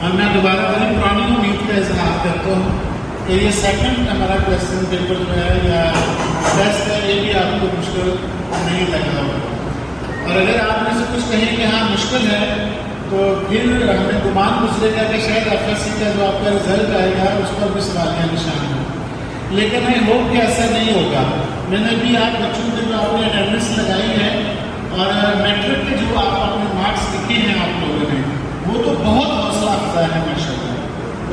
اور میں دوبارہ بڑی پرانی امید کا اظہار کرتا ہوں کہ یہ سیکنڈ ہمارا کویشچن پیپر جو ہے یا ٹیسٹ ہے یہ بھی آپ کو مشکل نہیں لگ رہا ہوگا. اور اگر آپ میں سے کچھ کہیں کہ ہاں مشکل ہے تو پھر ہمیں گمان گزرے گا کہ شاید FSC کا جو آپ کا رزلٹ آئے گا اس پر بھی سوالیہ نشان ہو. لیکن میں ہوپ کہ ایسا نہیں ہوگا. میں نے بھی آپ بچوں کے جو آپ نے اٹینڈنس لگائی ہے اور میٹرک کے جو آپ اپنے مارکس لکھے ہیں آپ لوگوں نے وہ تو بہت حوصلہ افزا ہے ماشاء اللہ.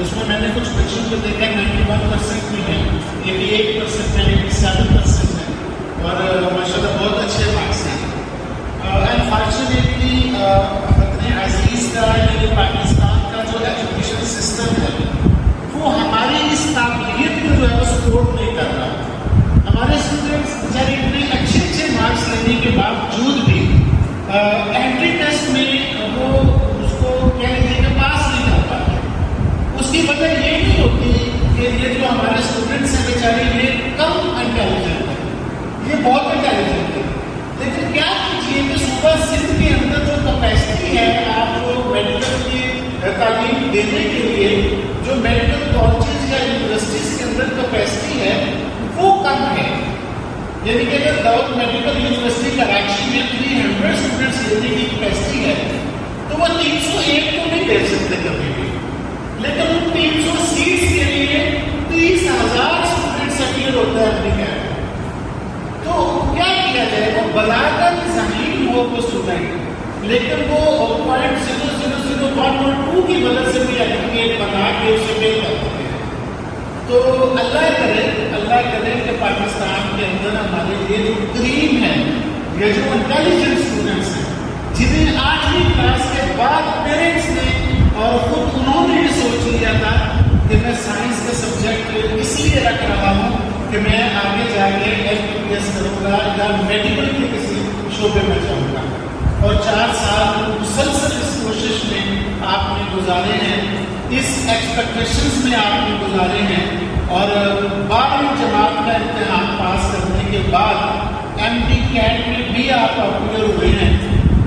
اس میں نے کچھ بچوں کو دیکھا 91% بھی ہیں, 88% ہیں, 87% ہیں اور ماشاء اللہ بہت اچھے مارکس ہیں. انفارچونیٹلی وطن عزیز کا یعنی پاکستان کا جو ایجوکیشن سسٹم ہے وہ ہماری اس قابلیت کو جو ہے وہ سپورٹ نہیں کر رہا. ہمارے اسٹوڈنٹس بیچارے اتنے اچھے اچھے مارکس لینے کے باوجود بھی اینٹری ٹیسٹ میں وہ اس کو کہہ لیجیے کہ پاس نہیں کر پاتے. اس کی وجہ یہ نہیں ہوتی کہ یہ جو ہمارے اسٹوڈنٹس ہیں بیچارے یہ کم انٹیلیجنٹ ہیں, یہ بہت انٹیلیجنٹ ہیں. لیکن کیا کیجیے کہ صوبہ سندھ کے اندر جو کیپیسٹی ہے آپ کو میڈیکل کی تعلیم دینے کے لیے, جو میڈیکل کالجز یا یونیورسٹیز کے اندر کیپیسٹی ہے وہ کم ہے. یعنی کہ اگر داؤد میڈیکل یونیورسٹی کراچی میں 300 اسٹوڈنٹس لینے کی کیپیسٹی ہے تو وہ 301 کو نہیں دے سکتے کبھی بھی. لیکن ان 300 سیٹس کے لیے 30,000 اسٹوڈنٹس اپیئر ہوتا ہے اپنی کیمپ. تو کیا کیا جائے, وہ بلاکر ذہین ہو وہ اسٹوڈنٹ لیکن وہ 0.0001 کی مدد سے بھی ایڈوکیٹ بنا کے اسے فیل کر سکتے ہیں. تو اللہ کرے کہ پاکستان کے اندر ہمارے لیے جو کریم ہے یا جو انٹیلیجنٹ اسٹوڈنٹس ہیں جنہیں 8ویں کلاس کے بعد پیرنٹس نے اور خود انہوں نے یہ سوچ لیا تھا کہ میں سائنس کا سبجیکٹ اس لیے رکھ رہا ہوں کہ میں آگے جا کے MBBS کروں گا یا میڈیکل کے کسی شعبے میں جاؤں گا. اور 4 سال مسلسل اس کوشش میں آپ نے گزارے ہیں, اس ایکسپیکٹیشنز میں آپ نے گزارے ہیں اور 12ویں جماعت کا امتحان پاس کرنے کے بعد MD CAT میں بھی آپ اپیئر ہوئے ہیں.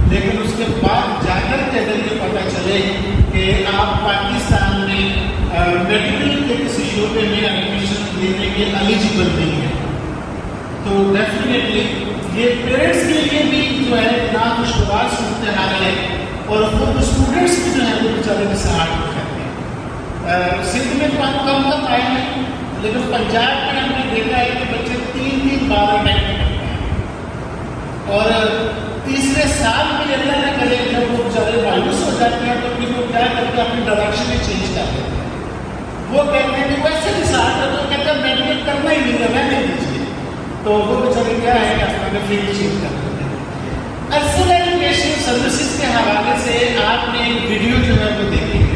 لیکن اس کے بعد جا کر کے اگر یہ پتہ چلے کہ آپ پاکستان میں میڈیکل کے کسی شعبے میں ایڈمیشن لینے کے ایلیجیبل نہیں ہیں تو ڈیفینیٹلی یہ پیرنٹس کے لیے بھی جو ہے ناخوشگوار صورتحال ہے اور خود اسٹوڈنٹس بھی جو ہے وہ بیچارے مساحت اٹھاتے ہیں. سندھ میں تو ہم کم آئے ہیں لیکن پنجاب میں ہم نے دیکھا ہے کہ بچے 3 بار اٹیمپٹ کرتے ہیں اور تیسرے سال میں اللہ نہ کرے جب وہ بیچارے مایوس ہو جاتے ہیں تو پھر وہ کیا کرتے ہیں اپنی ڈائریکشن میں چینج کر دیتے ہیں. وہ کہتے ہیں کہ ویسے بھی ساتھ ہے تو کہتے ہیں میڈیکل کرنا ہی نہیں کرنا نہیں دیجیے. تو وہ بیچارے کیا ہے کہ اپنا فیلڈ چینج کر دیتے ہیں. ارسل ایجوکیشن سروسز کے حوالے سے آپ نے ایک ویڈیو جو ہے وہ دیکھی ہے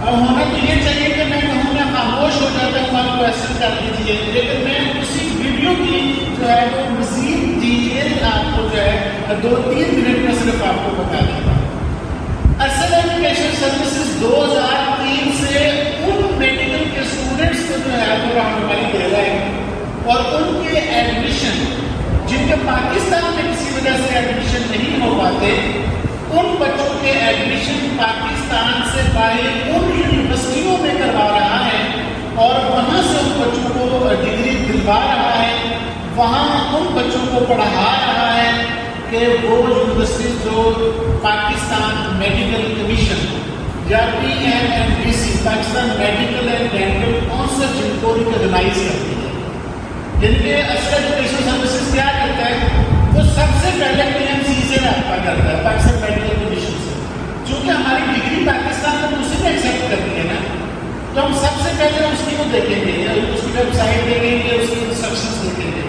اور ہونا تو یہ چاہیے کہ میں کہوں میں خاموش ہو جاتا ہوں آپ کو ایسا کر دیجیے, لیکن میں اسی ویڈیو کی جو ہے وہ مزید ڈیٹیل آپ کو جو ہے 2-3 منٹ میں صرف آپ کو بتا دیتا ہوں. ارسل ایجوکیشن سروسز 2003 سے ان میڈیکل کے اسٹوڈنٹس کو جو ہے وہ رہنمائی دے رہا ہے اور ان کے ایڈمیشن جن کے پاکستان میں کسی وجہ سے ایڈمیشن نہیں ہو پاتے ان بچوں کے ایڈمیشن پاکستان سے باہر ان یونیورسٹیوں میں کروا رہا ہے اور وہاں سے ان بچوں کو ڈگری دلوا رہا ہے, وہاں ان بچوں کو پڑھا رہا ہے کہ وہ یونیورسٹی جو پاکستان میڈیکل کمیشن یا PMMDC Pakistan medical and dental council جن کو ریکگنائز کرتی ہے. یعنی کہ ارسل ایجوکیشن سروسز کیا کرتا ہے, وہ سب سے پہلے PMC سے رابطہ کرتا ہے پاکستان میڈیکل کمیشن سے. چونکہ ہماری ڈگری پاکستان میں اسی میں ایکسیپٹ کرتی ہے نا, تو ہم سب سے پہلے اس کی کو دیکھیں گے, اس کی ویب سائٹ دیکھیں گے, اس کی انسٹرکشنز دیکھیں گے.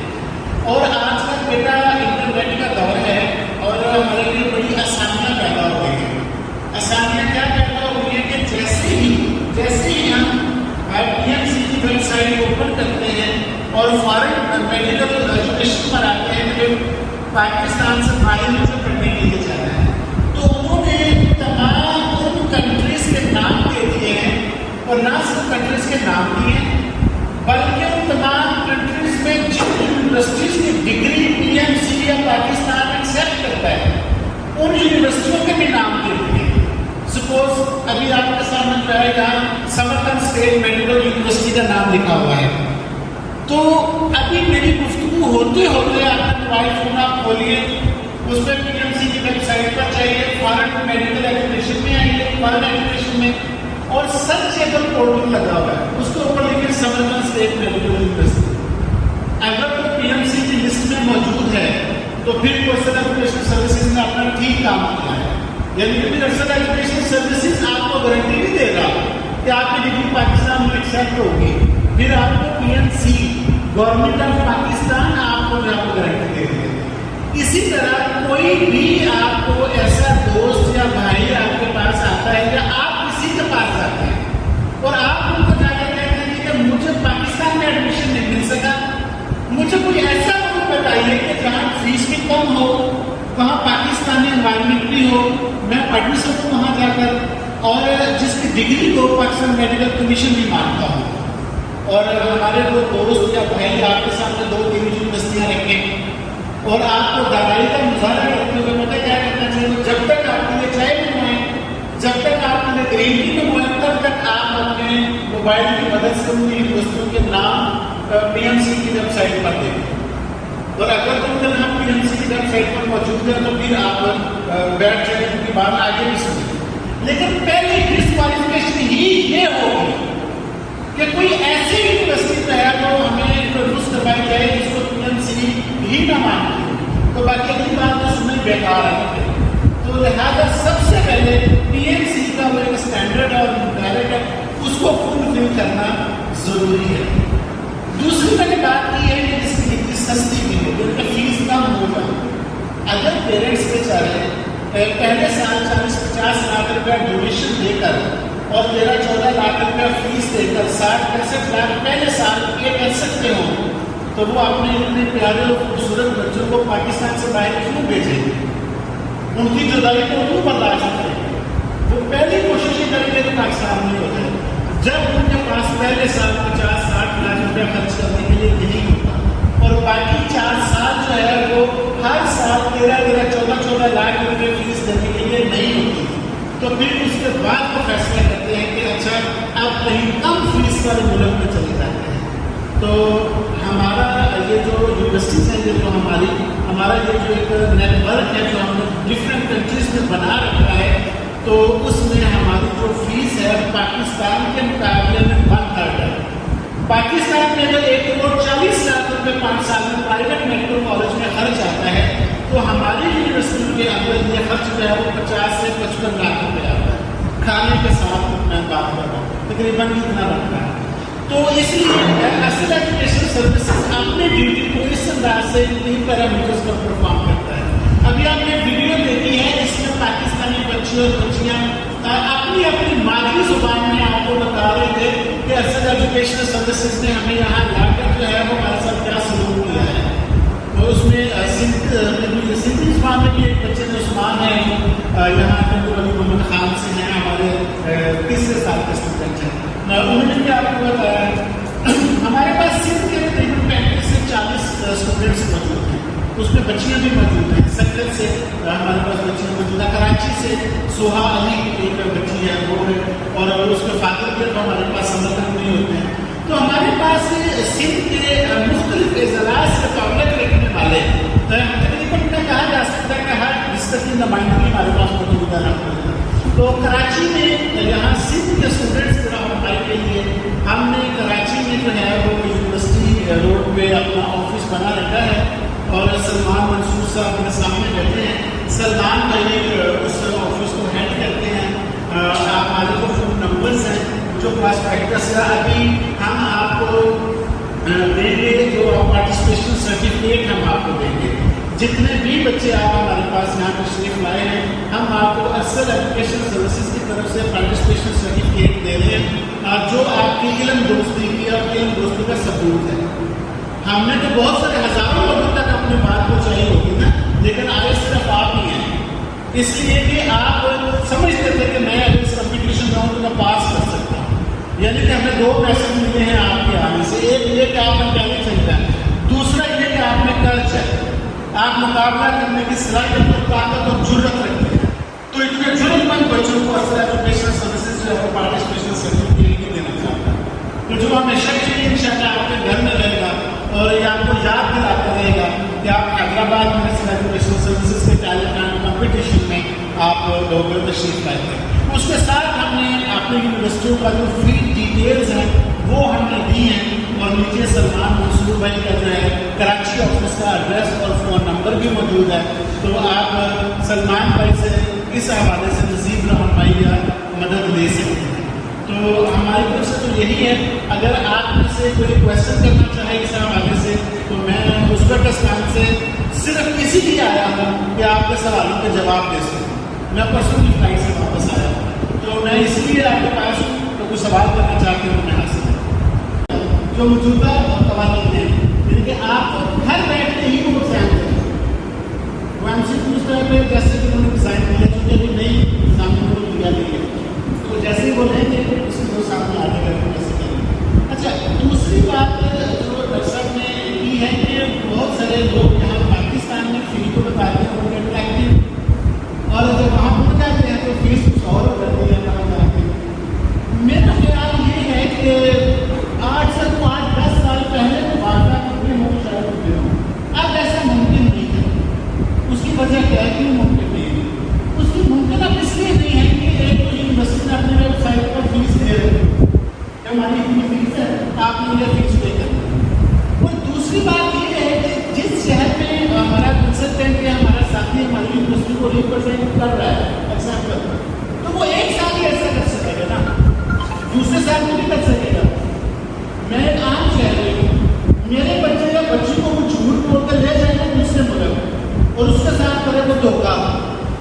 اور آج کا بیٹا انٹرنیٹ کا دور ہے اور ہمارے لیے بڑی آسانیاں پیدا ہو گئی ہیں. آسانیاں کیا پیدا ہو گئی ہیں کہ جیسے ہی ہم PMC کی ویب سائٹ اوپن کرتے ہیں اور فارن میڈیکل ایجوکیشن پر آتے ہیں جو پاکستان سے باہر سے پڑھنے کے لیے جانا ہے, تو انہوں نے تمام ان کنٹریز کے نام دے دیے ہیں اور نہ صرف کنٹریز کے نام دیے ہیں بلکہ ان تمام کنٹریز میں جن یونیورسٹیز کی ڈگری PMC یا پاکستان ایکسیپٹ کرتا ہے ان یونیورسٹیوں کے بھی نام دے دیے. سپوز ابھی آپ کے لکھا ہوا ہے. تو ابھی میری گفتگو ہوتے ہوتے آپ موبائل فون آپ کھولیے, اس پہ پی ایم سی کی ویب سائٹ پر چاہیے, فارن میڈیکل ایجوکیشن میں آئیے, فارن ایجوکیشن میں, اور سرچیبل پورٹل لگا ہوا ہے, اس کے اوپر لکھے سمربند اسٹیٹ میڈیکل یونیورسٹی. اگر وہ پی ایم سی کی لسٹ میں موجود ہے تو پھر پرسنل ایجوکیشن سروسز نے اپنا ٹھیک کام کیا ہے. یعنی کہ پرسنل ایجوکیشن سروسز آپ کو گارنٹی نہیں دے گا کہ آپ کی ڈگری پاکستان میں ایکسیپٹ ہوگی, پھر آپ کو P M C government of Pakistan آپ کو گارنٹی دے گی. اسی طرح کوئی بھی آپ کو ایسا دوست یا بھائی آپ کے پاس آتا ہے یا آپ کسی کے پاس جاتے ہیں اور آپ ان کو جا کے کہتے ہیں کہ مجھے پاکستان میں ایڈمیشن نہیں مل سکا, مجھے کوئی ایسا ملک بتائیے کہ جہاں فیس بھی کم ہو, وہاں پاکستانی انوائرمنٹ بھی ہو, میں پڑھ بھی سکوں وہاں جا کر, اور جس کی ڈگری کو پاکستان میڈیکل کمیشن بھی مانتا ہوں. اور ہمارے وہ دوست یا بھائی آپ کے سامنے 2-3 یونیورسٹیاں رکھیں اور آپ کو دلائی کا مظاہرہ کرتے ہوئے مجھے کیا کرنا چاہیے, جب تک آپ کے لیے چائے منگوائیں, جب تک آپ کے لیے گرین ٹی منگوائیں, تب تک آپ اپنے موبائل کی مدد سے ان یونیورسٹیوں کے نام پی ایم سی کی ویب سائٹ پر دیں. اور اگر تم کے نام پی ایم سی کی ویب سائٹ پر موجود ہے تو پھر آپ بیٹھ جائیں, ان کی بات آگے بھی سنیں. لیکن پہلی ڈسکوالیفیکیشن ہی یہ ہوگی کہ کوئی ایسی یونیورسٹی ہے جو ہمیں انٹروڈیوس کروائی جائے جس کو پی ایم سی ہی نہ مانتی, تو باقی اگلی بات تو سنیں بیکار ہے. تو لہٰذا سب سے پہلے پی ایم سی کا وہ ایک اسٹینڈرڈ اور ڈائریکٹ ہے, اس کو فلفل کرنا ضروری ہے. دوسری میں نے بات کی ہے کہ اس کی ڈگری سستی بھی ہو, ان کا فیس کم ہوگا. اگر پیرنٹس بیچارے پہلے سال 40-50 لاکھ روپیہ ڈونیشن دے کر اور 13-14 لاکھ روپیہ فیس دے کر 60-65 لاکھ پہلے سال پے کر سکتے ہوں, تو وہ اپنے اتنے پیارے اور خوبصورت بچوں کو پاکستان سے باہر کیوں بھیجیں گے؟ ان کی جدائی کو کیوں برداشت کریں گے؟ وہ پہلی کوشش ہی کریں گے کہ پاکستان میں ہو جائے. جب ان کے پاس پہلے سال 50-60 لاکھ روپیہ خرچ کرنے کے لیے نہیں ہوتا اور باقی 4 سال جو ہے وہ ہر سال 13-14 لاکھ روپے فیس دینے کے لیے نہیں ہوتی, تو پھر اس کے بعد وہ فیصلہ کرتے ہیں کہ اچھا اب کہیں کم فیس والے ملک میں چلے جاتے ہیں. تو ہمارا یہ جو یونیورسٹیز ہیں, یہ جو ہمارا یہ جو ایک نیٹ ورک ہے جو ہم نے ڈفرینٹ کنٹریز میں بنا رکھا ہے, تو اس میں ہماری جو فیس ہے پاکستان کے مقابلے میں 1/3 ہے. پاکستان میں اگر 1,40 لاکھ روپے 5 سال میں پرائیویٹ میڈیکل کالج میں خرچ آتا ہے, تو ہماری یونیورسٹی کے اندر یہ خرچ جو ہے وہ 50 سے 55 لاکھ روپے آتا ہے. کھانے کے ساتھ میں بات کر رہا ہوں, تقریباً اتنا رکھتا ہے. تو اس لیے اصل ایجوکیشن سروسز اپنی ڈیوٹی کو اس انداز سے 3 پیرامیٹرز پر پرفارم کرتا ہے. ابھی آپ نے ویڈیو دیکھی ہے جس میں پاکستانی بچے اور بچیاں اپنی اپنی مادری زبان میں آپ کو بتا رہے تھے کہ اصل ایجوکیشن سروسز نے ہمیں یہاں لا کر جو ہے وہ ہمارے ساتھ کیا سلوک کیا ہے. تو اس میں سندھی زبان میں بھی ایک بچے عثمان ہے یہاں کے محمد خان سے ہیں, ہمارے 3 سال کے اسٹوڈنٹ ہیں. انہوں نے بھی آپ کو بتایا ہمارے پاس سندھ کے تقریباً 35 سے 40 اسٹوڈنٹس موجود ہیں, اس میں بچیاں بھی موجود ہیں. سکل سے ہمارے پاس بچیاں موجود ہیں, کراچی سے سوہا علی ایک بچی ہے وہ ہے, اور اس کے فادر کے تو ہمارے پاس سمرکند نہیں ہوتے ہیں. تو ہمارے پاس سندھ کے مختلف اضلاع سے تعلق رکھنے والے تقریباً کہا جا سکتا ہے کہ ہر ڈسٹرکٹ کی نمائندگی ہمارے پاس موجود ہے. تو کراچی میں یہاں سندھ کے اسٹوڈنٹس کی رہنمائی کے لیے ہم نے کراچی میں جو ہے وہ یونیورسٹی روڈ پہ اپنا آفس بنا رکھا ہے, اور سلمان منصور صاحب میرے سامنے بیٹھے ہیں. سلمان بھائی اس آفس کو ہیڈ کرتے ہیں. ہمارے جو فون نمبرز ہیں جو کلاس پریکٹس کا ابھی ہم آپ کو دیں گے, جو پارٹیسپیشن سرٹیفکیٹ ہم آپ کو دیں گے. جتنے بھی بچے آپ ہمارے پاس یہاں تشریف لائے ہیں, ہم آپ کو اکثر ایجوکیشن سروسز کی طرف سے پارٹیسپیشن سرٹیفکیٹ دے رہے ہیں جو آپ کی علم دوستی کی اور علم دوستی کا ثبوت ہے. ہم نے تو بہت سارے ہزاروں لوگوں تک اپنی بات پہنچائی ہوگی نا, لیکن آج صرف آپ ہی ہیں, اس لیے کہ آپ سمجھتے تھے کہ میں اگر اس کمپٹیشن جاؤں تو میں پاس کر سکتا ہوں. یعنی کہ ہمیں 2 پیسے ملے ہیں آپ کے آنے سے, ایک یہ کہ آپ میں پہلے چلتا ہے, دوسرا یہ کہ آپ میں قرض ہے, آپ مقابلہ کرنے کی صلاحیت اور طاقت اور جرأت رکھتے ہیں. تو اتنے جرم مند بچوں کو اصل ایجوکیشن سروسز جو ہے پارٹیسپیشن سرٹیفکیٹ نہیں دینا چاہتا. تو جو ہمیں شک چاہیے لوگ تشریف لائے تھے. اس کے ساتھ ہم نے اپنی یونیورسٹیوں کا جو فری ڈیٹیلز ہیں وہ ہم نے دی ہیں, اور نیچے سلمان منصور بھائی کا جو ہے کراچی آفس کا ایڈریس اور فون نمبر بھی موجود ہے, تو آپ سلمان بھائی سے اس حوالے سے مزید رہنمائی یا مدد لے سکتے ہیں. تو ہماری طرف سے تو یہی ہے, اگر آپ میں سے کوئی کویشچن کرنا چاہے اس حوالے سے تو میں مثبت اسلام سے صرف اسی لیے آیا ہوں کہ آپ کے سوالوں کے جواب دے سکوں. میں پرسوں کی فلائٹ سے واپس آیا ہوں, تو میں اس لیے آپ کے پاس ہوں, تو کوئی سوال کرنا چاہتے ہوں میں حاصل جو موجودہ قوانین ہیں, یعنی کہ آپ گھر بیٹھ کے ہی وہ ایگزام کریں. وہ ایم سی کیو اس طرح پہ جیسے کہ انہوں نے ڈیزائن کیا چونکہ ابھی نئی نظام کو دیا نہیں ہے, تو جیسے ہی وہ لیں گے اسی کو سامنے آگے کر کے کیسے کریں گے. اچھا, دوسری بات جو ڈاکٹر صاحب نے کی ہے کہ بہت سارے لوگ یہاں پاکستان میں فری کو بتاتے ہیں وہ انٹریکٹیو, اور جب وہاں پہنچ جاتے ہیں تو فیس کچھ اور ہو جاتی ہے وہاں جا کے. میرا خیال یہ ہے کہ 8 سے 10 سال پہلے تو واقعہ کتنے لوگ شاید ہوتے ہوں, اب ایسا ممکن نہیں ہے. اس کی وجہ کیا ہے کہ ممکن نہیں ہے؟ اس کی ممکن اب اس لیے نہیں ہے کہ ایک تو یونیورسٹی نے اپنی ویب سائٹ پر فیس دے رہے ہیں کہ ہماری اتنی فیس ہے آپ نے یہ فیس پے کرنا. اور دوسری بات یہ ہے کہ جس شہر میں ہمارا کنسلٹنٹ یا ہمارا ساتھی ہماری یونیورسٹی کو ریپرزینٹ کر رہا ہے ایگزامپل, تو وہ ایک سال ہی ایسا کر سکے گا نا, دوسرے سال میں بھی کر سکے گا. میں ایک عام شہری ہوں, میرے بچے یا بچی کو وہ جھوٹ بول کر لے جائے گا دوسرے ملک اور اس کے ساتھ کرے وہ دھوکہ,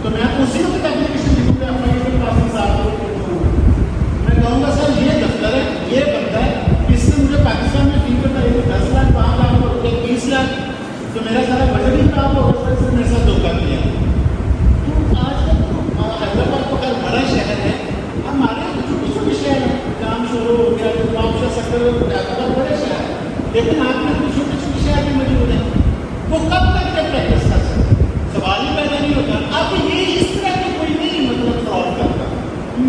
تو میں اسی وقت اپلیکیشن لکھوں گا اپنے پاس ساتھ. میں کہوں گا سر یہ دفتر ہے, یہ بندہ ہے, اس نے مجھے پاکستان میں فی بتائی 10 لاکھ 5 لاکھ اور 20 لاکھ, تو میرا سارا بجٹ ہی خراب ہوگا, سر میرے ساتھ دھوکہ کیا. تو آج تک حیدرآباد تو خیر بڑا شہر ہے, ہمارے چھوٹے چھوٹے شہر ہیں, کام شروع ہو گیا تو کام سے سکتے بڑے شہر ہیں, لیکن آپ میں کچھ چھوٹے چھوٹے شہر بھی موجود ہیں. وہ کب تک جب پریکٹس کر سکتے, سوال ہی پیدا نہیں ہوتا. اب یہ اس طرح کی کوئی نہیں مطلب فراڈ کرتا,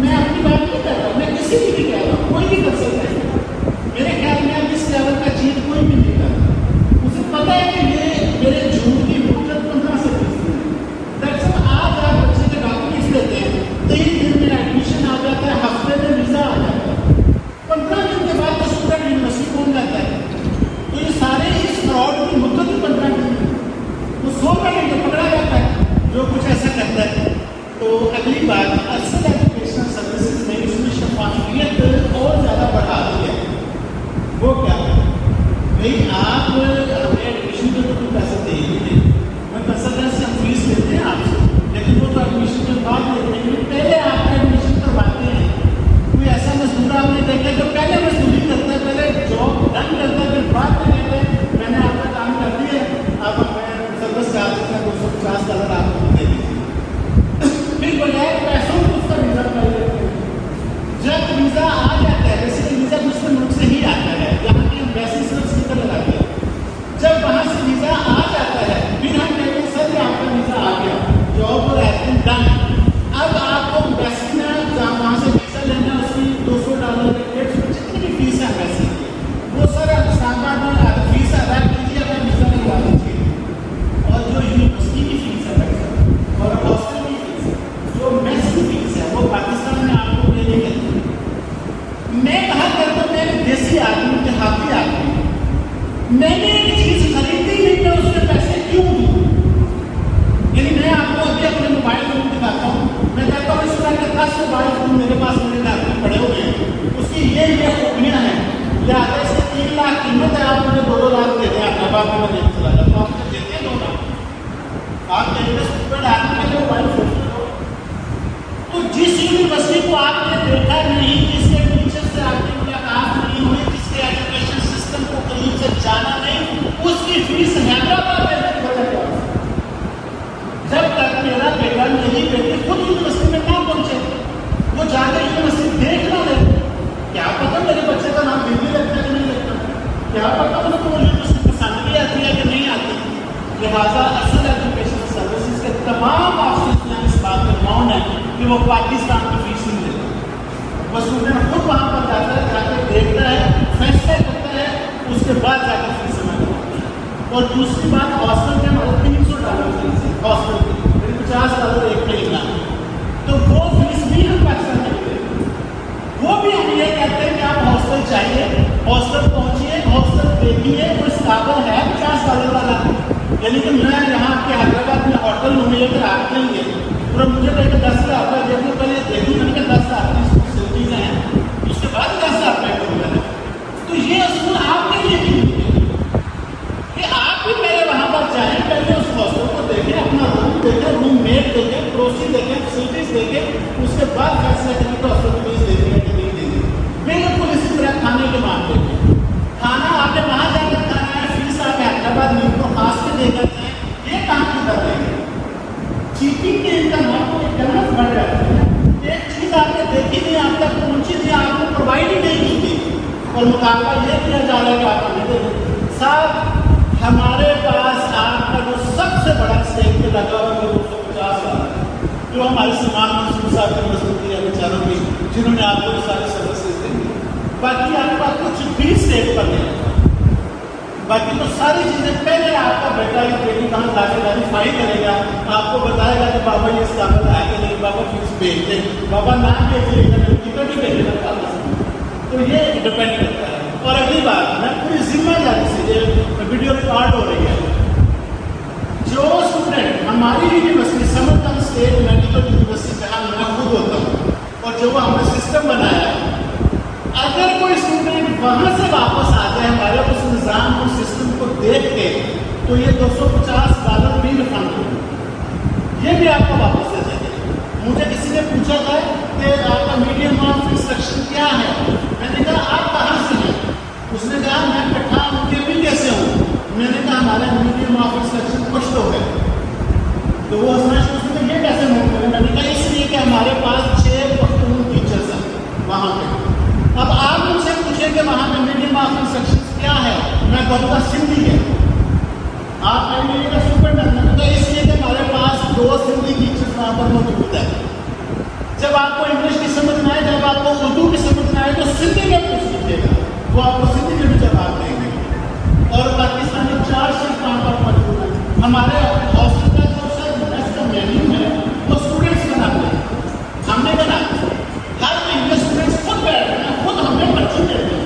میں اپنی بات نہیں کہتا, میں کسی کی بھی کہہ رہا ہوں, کوئی بھی کر سکتا ہے. میرے خیال میں اب اس لیول کا چیز کوئی بھی نہیں کرتا. مجھے پتا ہے کہ یہ میرے جھوٹ کی مدت 15 سے 20 دن ہے. دراصل آج آپ بچے کے ڈاکومنٹس لیتے ہیں 3 دن میں ایڈمیشن آ جاتا ہے, ہفتے میں ویزا آ جاتا ہے, 15 دن کے بعد تو اسٹوڈنٹ یونیورسٹی پہنچ جاتا ہے. تو یہ سارے اس فراڈ کی مدت ہی 15 دن ہے, وہ 100 گھنٹے پکڑا جاتا ہے جو کچھ ایسا کرتا ہے. تو اگلی بات اصل ایجوکیشنل سروسز میں اس میں شفافیت اور زیادہ بڑھا دی ہے. وہ کیا ہے بھائی, آپ ہمیں ایڈمیشن کے تو کوئی پیسے دے ہی نہیں, میں کنسلٹنٹ سے ہم فیس لیتے ہیں آپ سے, لیکن وہ تو ایڈمیشن کے بعد لیتے ہیں. پہلے آپ ایڈمیشن کرواتے ہیں, کوئی ایسا مزدور آپ نے دیکھا جو پہلے مزدوری کرتا ہے, پہلے جاب ڈن کرتا ہے, پھر بعد میں کہتے ہیں میں نے آپ کا کام کر دیا, آپ ہمیں سروس چارج کا $250 آپ کو دے دیجیے. پھر بغیر پیسوں کو اس کا ویزا کر لیتے ہیں. جب ویزا آ جاتا ہے, ویسے ویزا دوسرے ملک سے ہی آتا ہے, یہاں کی ایمبیسی صرف اسٹیکر لگاتی ہے. جب وہاں سے ویزا آ جاتا ہے پھر ہم کہتے ہیں سر آپ کا ویزا آ گیا, جاب ہیز بین ڈن. اب آپ کو ایمبیسی میں وہاں سے ویزا لینا, اس کی $200 جتنی بھی فیس ہے ایمبیسی کی, وہ سر اسلام آباد میں فیس ادا کیجیے, اپنا ویزا لگوا دیجیے. اور جو یونیورسٹی کی فیس ہے اور ہاسٹل کی فیس ہے, جو میس کی فیس ہے, وہ پاکستان میں آپ کو لینے کے لیے میں کہا کرتا ہوں, میں دیسی آدمی دیہاتی آدمی, میں نے ایک چیز خریدی نہیں, میں اس کے پیسے کیوں دوں؟ یعنی میں آپ کو ابھی اپنے موبائل فون دکھاتا ہوں, میں کہتا ہوں اس طرح کے 10 موبائل فون میرے پاس میرے گھر میں پڑے ہوئے ہیں, اس کی یہ خوبیاں ہیں, لہٰذا اس کی 3 لاکھ قیمت ہے, آپ مجھے 2 لاکھ دے دیں, آپ آپ میں لے چلا جاتا ہوں, آپ مجھے دیتے ہیں 2 لاکھ. آپ کے آدمی کے موبائل فون, تو جس یونیورسٹی کو آپ نے دیکھا نہیں, جس کے ٹیچر سے آپ کی ملاقات نہیں ہوئی, جس کے ایجوکیشن سسٹم کو قریب سے جانا نہیں, اس کی فیس حیدرآباد میں جب تک میرا بیٹا میری بیٹی خود یونیورسٹی میں نہ پہنچے, وہ جا کے یونیورسٹی دیکھ نہ لے, کیا پتا میرے بچے کا نام دلی لگتا ہے کہ نہیں لگتا, کیا پتا مجھے وہ یونیورسٹی پسند بھی آتی ہے کہ نہیں آتی. لہٰذا اصل ایجوکیشن سروسز کے تمام آفسز میں اس بات کا مون ہے کہ وہ پاکستان کی فیس نہیں دیتے. وہ اسٹوڈنٹ خود وہاں پر جاتا ہے, جا کے دیکھتا ہے, فیصلہ کرتا ہے, اس کے بعد جا کے فیس جمع کرتا ہے. اور دوسری بات, ہاسٹل کے ہمارے $300 فیس ہے, ہاسٹل کی $50 ایک مہینہ, تو یعنی کہ میں یہاں کے حیدرآباد میں ہوٹل میں لے کر آتے ہیں گے اور مجھے کہے کہ 10,000 روپئے دیکھنے پہلے دیکھوں میں نے کہ 10,000 کی فیسلٹیز ہیں اس کے بعد 10,000 روپئے کروں گا. تو یہ اصول آپ کے لیے نہیں کہ آپ بھی پہلے وہاں پر جائیں, پہلے اس ہاسٹل کو دیکھیں, اپنا روم دیکھیں, روم میٹ دیکھیں, پڑوسی دیکھیں, فیسلٹیز دیکھیں, اس کے بعد فیصلہ کریں کہ ہاسٹل کو فیس دے دیں کہ نہیں دے دیں. بالکل اسی طرح کھانے کے معاملے میں کھانا آپ نے وہاں جا کر کھانا ہے, فیس آپ حیدرآباد میں کو خاص کے دے کر جائیں, یہ کام کی کر رہے ہیں. چیٹنگ کے انکم آپ کو جنت بڑھ جاتی ہے. ایک چیز آپ نے دیکھی نہیں, آپ تک پہنچی تھی, آپ کو پرووائڈ ہی نہیں کی تھی اور مطالبہ یہ کیا جا رہا ہے کہ آپ ہمیں دے دیں. صاحب ہمارے پاس آپ کا جو سب سے بڑا اسٹیک پہ لگا ہوا ہے 250 لاکھ جو ہمارے سلمان منصور صاحب کی مضبوطی ہے بیچاروں کی, جنہوں نے آپ کو سارے سروسز دیں گے. باقی آپ کا کچھ بھی اسٹیک پر نہیں لگا. باقی تو ساری چیزیں پہلے آپ کا بیٹا یا بیٹی کہاں لا کے ویریفائی کرے گا, آپ کو بتائے گا کہ بابا یہ اس قابل آئے کہ نہیں, بابا فیس بھیج دیں, بابا نہ بھیجے گا ٹکٹ ہی بھیجے گا. تو یہ ڈپینڈ کرتا ہے. اور اگلی بات, میں پوری ذمہ داری سے یہ ویڈیو ریکارڈ ہو رہی ہے, جو اسٹوڈنٹ ہماری university Samarkand state medical university جہاں میں خود ہوتا ہوں اور جو ہم نے سسٹم بنایا ہے, اگر کوئی اسٹوڈنٹ وہاں سے واپس آ جائے ہمارے اس نظام کو سسٹم کو دیکھ کے, تو یہ $250 بھی ریفنڈ ہوگا, یہ بھی آپ کو واپس دے دیں گے. مجھے کسی نے پوچھا تھا کہ آپ کا میڈیم آف انسٹرکشن کیا ہے, میں نے کہا آپ کہاں سے ہیں, اس نے کہا میں پٹھان کے بھی کیسے ہوں, میں نے کہا ہمارا میڈیم آف انسٹرکشن کچھ لوگ ہیں. تو وہ یہ کیسے ممکن ہے, میں نے کہا اس لیے کہ ہمارے پاس 6 پختون ٹیچرس ہیں وہاں پہ. اب آپ مجھ سے پوچھیں کہ وہاں پہ میڈیم آف انسٹرکشن کیا ہے, میں کہوں گا سندھی ہے. آپ کہیں گے سپرنٹینڈنٹ, تو اس لیے کہ ہمارے پاس 2 سندھی ٹیچرس وہاں پر موجود ہے. جب آپ کو انگلش کی سمجھ میں آئے, جب آپ کو اردو کی سمجھ میں آئے, تو سندھی میں پوچھ لیجیے گا, وہ آپ کو سندھی میں بھی جواب دیں گے. اور پاکستانی 4 شخص وہاں پر موجود ہیں. ہمارے ہاسٹل کا جو سر میس کا مینیو ہے وہ اسٹوڈنٹس بناتے ہیں, ہم نے بناتے ہیں. ہر مہینے اسٹوڈنٹس خود بیٹھتے ہیں, خود ہمیں پرچی دیتے ہیں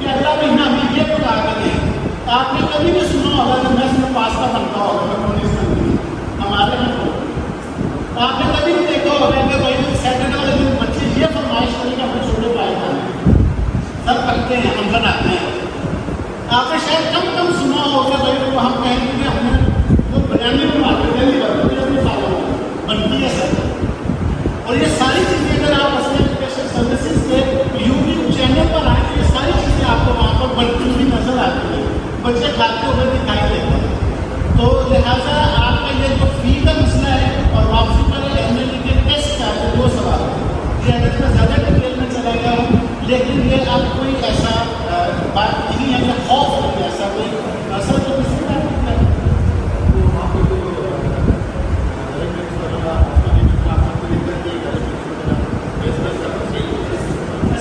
کہ اگلا مہینہ ہمیں یہ پکا کے دیں. آپ نے کبھی بھی سنا ہوگا کہ میس میں پاستا بنتا ہوگا, ہمارے یہاں آپ نے کبھی بھی دیکھا ہوگا کہ بھائی سیٹرڈے والے دن بچے یہ فرمائش کریں کہ ہمیں چھوٹے پائے جانے سر پکتے ہیں, ہم بناتے ہیں. آپ نے شاید کم سنا ہوگا بھائی وہ ہم کہیں گے کہ ہم نے وہ بریانی بناتے ہیں, بریانی بنتی ہے سر. اور یہ ساری چیزیں اگر آپ اس ایجوکیشن سروسز کے یوٹیوب چینل پر آئیں تو یہ ساری چیزیں آپ کو وہاں پر بنتی ہوئی نظر آتی ہیں, بچے کھاتے ہوئے دکھائی دیتے ہیں. تو لہٰذا آپ کا یہ جو فی کا مسئلہ ہے اور واپسی پر ایم ایل اے کے ٹیسٹ کا ہے, 2 سوال ہے. یہ اگر میں زیادہ ڈیٹیل میں چلا گیا ہوں, لیکن یہ اب کوئی ایسا بات نہیں ہے کہ خوف ہے, ایسا کوئی اثر تو کسی کا نہیں ہے.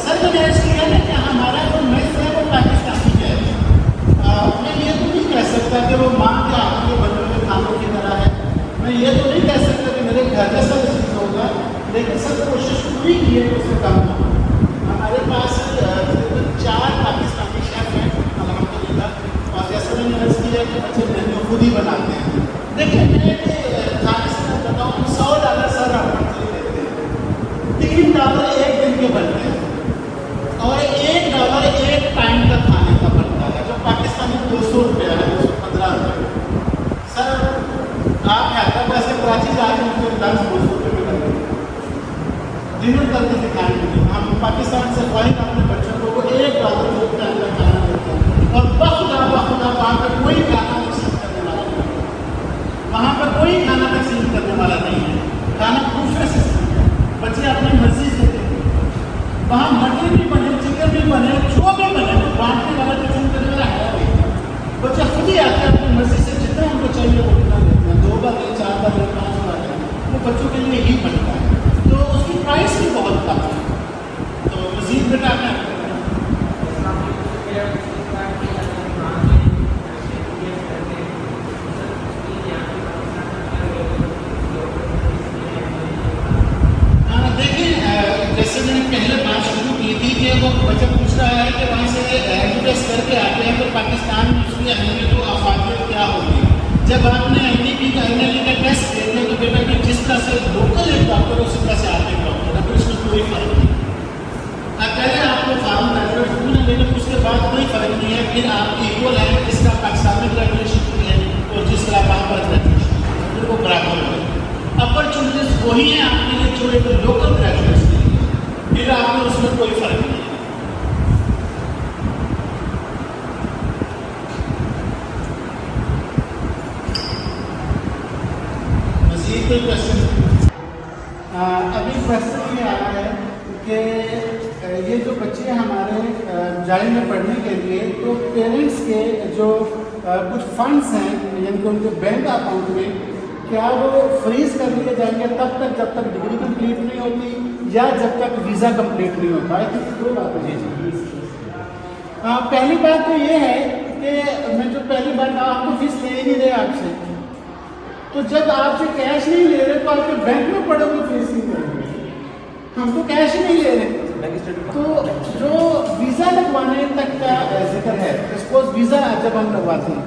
سر میں نے اس کیا ہے کہ ہمارا جو میس ہے وہ پاکستانی ہے. میں یہ تو نہیں کہہ سکتا کہ وہ ماں کے ہاتھ کے بنے ہوئے کھانوں کی طرح ہے, میں یہ تو نہیں کہہ سکتا کہ میرے گھر جیسا چیز ہوگا, لیکن سر کوشش پوری کی ہے کہ اس سے کم ہو. ہمارے پاس 4 پاکستانی شیف ہیں الحمدللہ, اور جیسا میں نے عرض کیا کہ بچے مینیو خود ہی بناتے ہیں. دیکھیں میں کھانے سے میں بتاؤں $100 سر آپ منتھلی دیتے ہیں, $3 ایک دن کے بنتے ہیں, اور $1 ایک ٹائم کا کھانے کا بنتا ہے, جو پاکستانی $200 ہے, $215. سر آپ حیدرآباد سے کراچی جا کے مجھے $200 میں کرتے ہیں, ڈنر کر کے دکھائیں گے. ہم پاکستان سے خواہش اپنے بچوں کو $1 ٹائم کا کھانا دیتے ہیں, اور بخدا وہاں پر کوئی کھانا تقسیم کرنے والا نہیں, وہاں پر کوئی کھانا تقسیم کرنے والا نہیں ہے. کھانا بوفے سسٹم ہے, بچے اپنی مرضی سے دیتے ہیں. وہاں مٹن بھی بنے, چکن بھی بنے, جو بھی بنے, بانٹنے والا تقسیم کرنے والا ہے نہیں. بچے خود ہی آتے ہیں اپنی مرضی سے, جتنا ان کو چاہیے وہ اتنا دیتے ہیں. 2 بار 4 بار 5 بار وہ بچوں کے لیے ہی بنتا ہے, تو اس کی پرائس بھی بہت کم ہے. تو مزید بیٹا میں جیسے میں نے پہلے بات شروع کی تھی کہ وہ بچہ پوچھ رہا ہے کہ وہاں سے ایڈورٹائز کر کے آتے ہیں تو پاکستان میں اس کی اہمیت و افادیت کیا ہوگی. جب آپ نے IND کا ٹیسٹ دیا تھا تو بیٹا کہ جس طرح سے لوکل ایک ڈاکٹر اسی طرح سے آپ ایک ڈاکٹر ہے، پھر اس میں کوئی فرق نہیں. پہلے آپ کو فارم گریجویٹ ہوئی ہے لیکن اس کے بعد کوئی فرق نہیں ہے، پھر آپ ایکول ہیں جس طرح پاکستان میں گریجویشن ہوئی ہے اور جس طرح وہاں پر گریجویشن پھر وہ برابر ہوئے. اپرچونیٹیز وہی ہیں آپ کے لیے جو ایک لوکل گریجویٹس کے لیے، پھر آپ میں اس میں کوئی فرق نہیں ہے. مزید کوئی کوشچن؟ ابھی کوشچن یہ آ رہا ہے کہ یہ جو بچے ہمارے جائیں گے پڑھنے کے لیے تو پیرنٹس کے جو کچھ فنڈس ہیں یعنی کہ ان کے بینک اکاؤنٹ میں کیا وہ فریز کر لیے جائیں گے تب تک جب تک ڈگری کمپلیٹ نہیں ہوتی یا جب تک ویزا کمپلیٹ نہیں ہوتا؟ دو باتیں. پہلی بات تو یہ ہے کہ میں جو پہلی بات آپ کو فیس لے ہی نہیں رہے آپ سے، تو جب آپ سے کیش نہیں لے رہے تو آپ کے بینک میں پڑے ہوئے فیس نہیں دیں گے. ہم تو کیش ہی نہیں لے رہے. تو جو ویزا لگوانے تک کا ذکر ہے، سپوز ویزا جب ہم لگواتے ہیں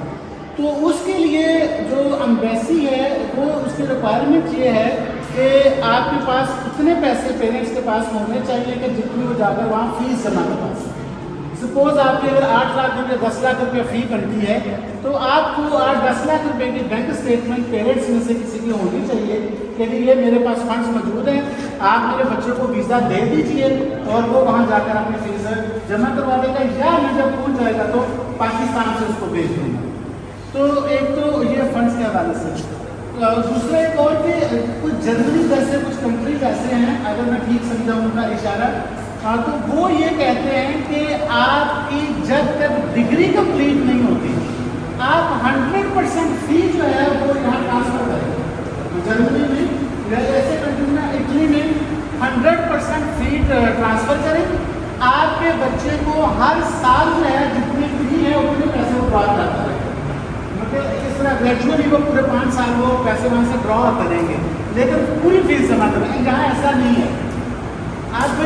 تو اس کے لیے جو امبیسی ہے وہ اس کی ریکوائرمنٹ یہ ہے کہ آپ کے پاس اتنے پیسے پیرنٹس کے پاس ہونے چاہیے کہ جتنی وہ جا کر وہاں فیس جمع کروا سکیں. سپوز آپ کی اگر 8 لاکھ روپے 10 لاکھ روپے فی بنتی ہے تو آپ کو 8-10 لاکھ روپے کی بینک اسٹیٹمنٹ پیرنٹس میں سے کسی کی ہونی چاہیے کہ یہ میرے پاس فنڈس موجود ہیں، آپ میرے بچوں کو ویزا دے دیجئے اور وہ وہاں جا کر اپنی فیس جمع کروا دے گا، یا میں جب پہنچ جائے گا تو پاکستان سے اس کو بھیج دوں گا. تو ایک تو یہ فنڈس کے حوالے سے. دوسرا ایک اور کہ کچھ جرمنی جیسے کچھ کنٹریز ایسے ہیں، اگر میں ٹھیک سمجھا ان کا اشارہ، تو وہ یہ کہتے ہیں کہ آپ کی جب تک ڈگری کمپلیٹ نہیں ہوتی آپ 100% فی جو ہے وہ یہاں ٹرانسفر کریں. جرمنی میں ایسے کنٹری میں اٹلی میں 100% فی ٹرانسفر کریں. آپ کے بچے کو ہر سال جو ہے جتنی فی ہے اتنے پیسے وہ ڈرا کرتا ہے. مطلب اس طرح گریجولی وہ پورے 5 سال وہ پیسے وہاں سے ڈرا کریں گے لیکن پوری فیس جمع کریں گے. یہاں ایسا نہیں ہے. آپ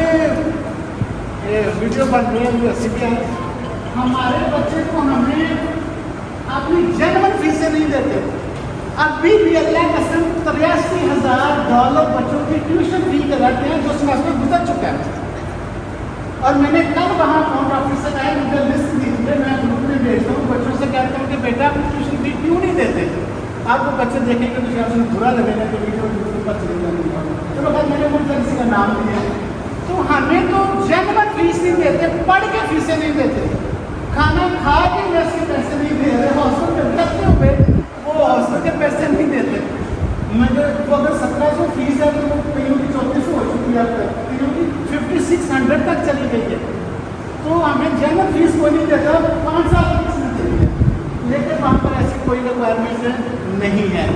ویڈیو بن رہی ہے سیکھیں، ہمارے بچے کو ہمیں اپنی جنرل فیسیں نہیں دیتے. ابھی بھی اللہ قسم $83,000 بچوں کی ٹیوشن فی کراتے ہیں جو سیمسٹر گزر چکا ہے. اور میں نے کل وہاں فون آفس سے کہا مجھے لسٹ دیجیے، میں گروپ میں بھیجتا ہوں، بچوں سے کہتا ہوں کہ بیٹا آپ ٹیوشن فی کیوں نہیں دیتے. آپ کو بچے دیکھیں گے تو شاید انہیں برا لگے گا کہ ویڈیو یوٹیوب پر چلے جائیں گے. چلو خیر میں نے مجھ سے کسی کا نام لیا. تو ہمیں تو جنرل فیس نہیں دیتے، پڑھ کے فیسیں نہیں دیتے، کھانا کھا کے میس کے پیسے نہیں دے رہے، ہاسٹل میں رکھتے ہوئے وہ ہاسٹل کے پیسے نہیں دیتے. مگر وہ اگر 1700 فیس ہے تو وہ کئیوں کی 3400 ہو چکی ہے، اب تک کئیوں کی 5600 تک چلی گئی ہے. تو ہمیں جنرل فیس کوئی نہیں دیتا، 5 سال کی فیس نہیں دیتی ہے. لیکن وہاں پر ایسی کوئی ریکوائرمنٹ نہیں ہے.